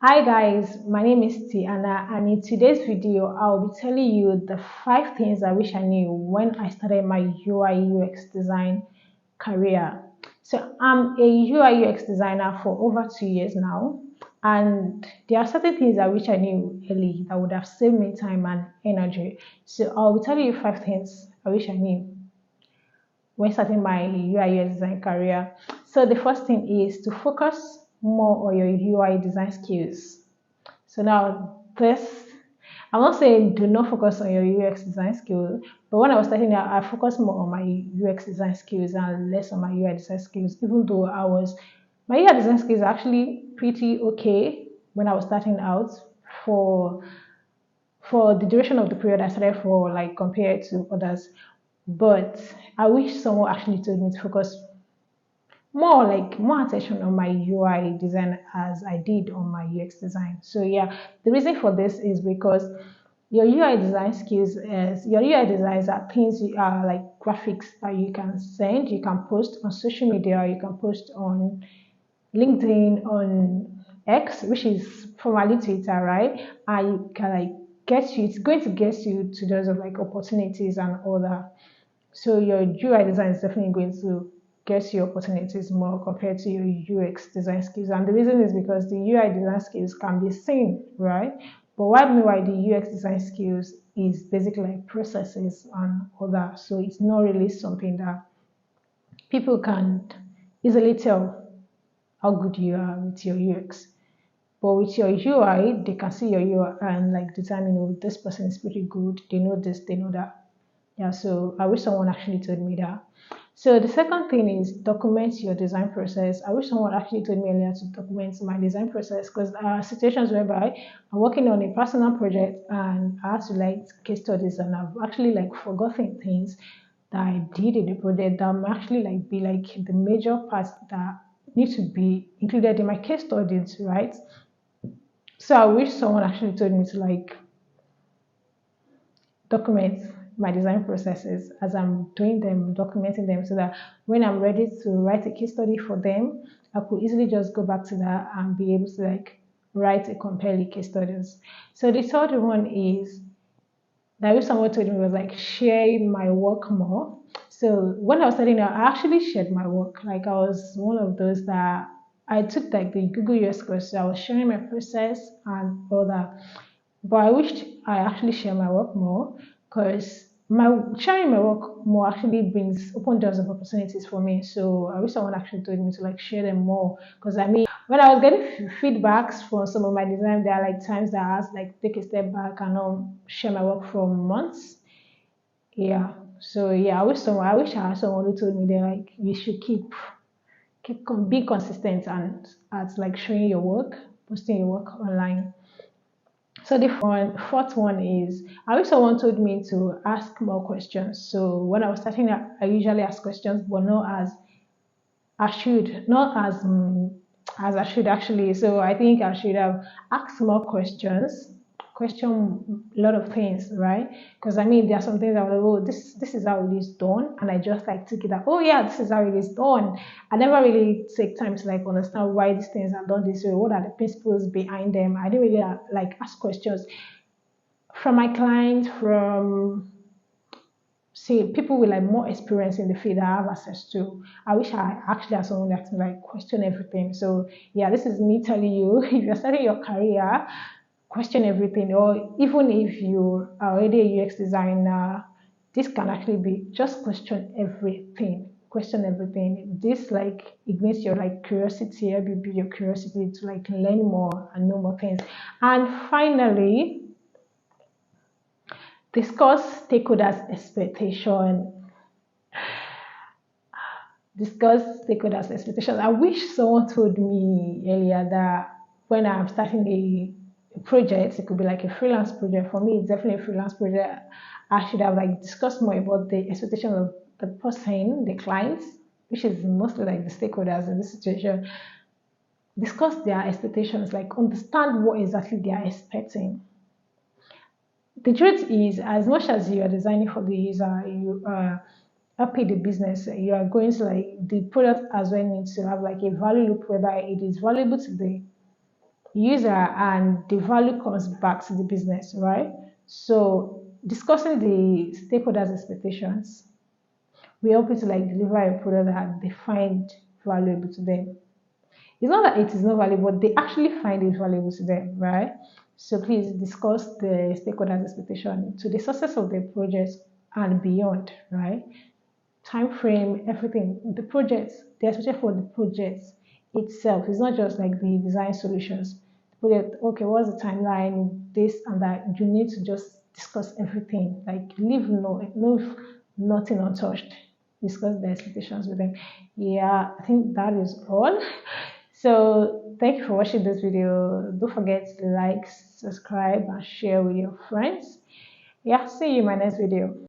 Hi guys, my name is Tiana, and in today's video, I'll be telling you the 5 things I wish I knew when I started my UI UX design career. So I'm a UI UX designer for over 2 years now, and there are certain things I wish I knew early that would have saved me time and energy. So I'll be telling you 5 things I wish I knew when starting my UI UX design career. So the first thing is to focus more on your UI design skills. So now this, I'm not saying do not focus on your UX design skills, but when I was starting out, I focused more on my UX design skills and less on my UI design skills, even though my UI design skills are actually pretty okay when I was starting out for for the duration of the period I started for, like compared to others. But I wish someone actually told me to focus more attention on my UI design as I did on my UX design. So yeah, the reason for this is because your UI design skills is your UI designs are things are like graphics that you can send, you can post on social media, you can post on LinkedIn, on X, which is formerly Twitter, right? And you can like get you, it's going to get you to those of like opportunities and all that. So your UI design is definitely going to get you opportunities more compared to your UX design skills. And the reason is because the UI design skills can be seen, right? But what meanwhile the UX design skills is basically like processes and all that. So it's not really something that people can easily tell how good you are with your UX. But with your UI, they can see your UI and like determine, oh, this person is pretty good. They know this, they know that. Yeah, so I wish someone actually told me that. So the second thing is document your design process. I wish someone actually told me earlier to document my design process because there are situations whereby I'm working on a personal project and I have to like case studies and I've actually like forgotten things that I did in the project that I'm actually like be like the major parts that need to be included in my case studies, right? So I wish someone actually told me to like document my design processes as I'm doing them, documenting them so that when I'm ready to write a case study for them, I could easily just go back to that and be able to like write a compelling case studies. So the third one is that if someone told me was like share my work more. So when I was studying out, I actually shared my work. Like I was one of those that I took like the Google US course. So I was sharing my process and all that. But I wished I actually share my work more because my sharing my work more actually brings open doors of opportunities for me. So I wish someone actually told me to like share them more because I mean when I was getting feedbacks from some of my design, there are like times that I asked like take a step back and share my work for months. Yeah. So yeah, I wish I had someone who told me that like you should be consistent and at like showing your work, posting your work online. So the fourth one is I wish someone told me to ask more questions. So when I was starting, I usually ask questions, but not as I should, not as I should actually. So I think I should have asked more questions, question a lot of things, right? Because I mean, there are some things I was like, oh, this is how it is done, and I just like took it out. Oh yeah, this is how it is done. I never really take time to like understand why these things are done this way. What are the principles behind them? I didn't really like ask questions from my clients, from see people with like more experience in the field that I have access to. I wish I actually had someone that can like question everything. So yeah, this is me telling you if you're starting your career, question everything. Or even if you are already a UX designer, this can actually be just question everything. Question everything. This like ignites your like curiosity, help you build your curiosity to like learn more and know more things. And finally, discuss stakeholders' expectation. Discuss stakeholders' expectations. I wish someone told me earlier that when I'm starting a project, it could be like a freelance project. For me, it's definitely a freelance project. I should have like discussed more about the expectations of the person, the clients, which is mostly like the stakeholders in this situation. Discuss their expectations, like understand what exactly they are expecting. The truth is, as much as you are designing for the user, you are happy the business, you are going to like the product as well needs to have like a value loop whereby it is valuable to the user, and the value comes back to the business, right? So discussing the stakeholders' expectations, we help you to like deliver a product that they find valuable to them. It's not that it is not valuable, but they actually find it valuable to them, right? So please discuss the stakeholders' expectation to the success of the project and beyond, right? Time frame, everything. The project, the expectation for the project itself. It's not just like the design solutions. The project, okay, what's the timeline, this and that. You need to just discuss everything. Like leave nothing untouched. Discuss the expectations with them. Yeah, I think that is all. So thank you for watching this video. Don't forget to like, subscribe, and share with your friends. Yeah, see you in my next video.